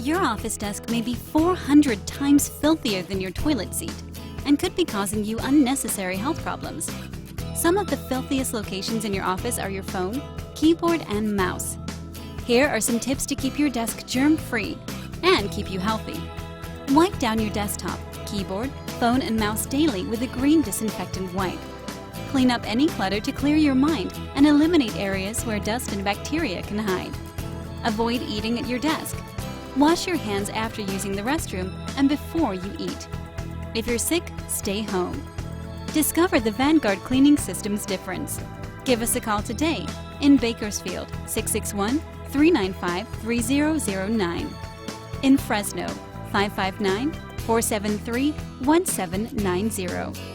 Your office desk may be 400 times filthier than your toilet seat and could be causing you unnecessary health problems. Some of the filthiest locations in your office are your phone, keyboard, and mouse. Here are some tips to keep your desk germ-free and keep you healthy. Wipe down your desktop, keyboard, phone, and mouse daily with a green disinfectant wipe. Clean up any clutter to clear your mind and eliminate areas where dust and bacteria can hide. Avoid eating at your desk. Wash your hands after using the restroom and before you eat. If you're sick, stay home. Discover the Vanguard cleaning system's difference. Give us a call today in Bakersfield, 661-395-3009. In Fresno, 559-473-1790.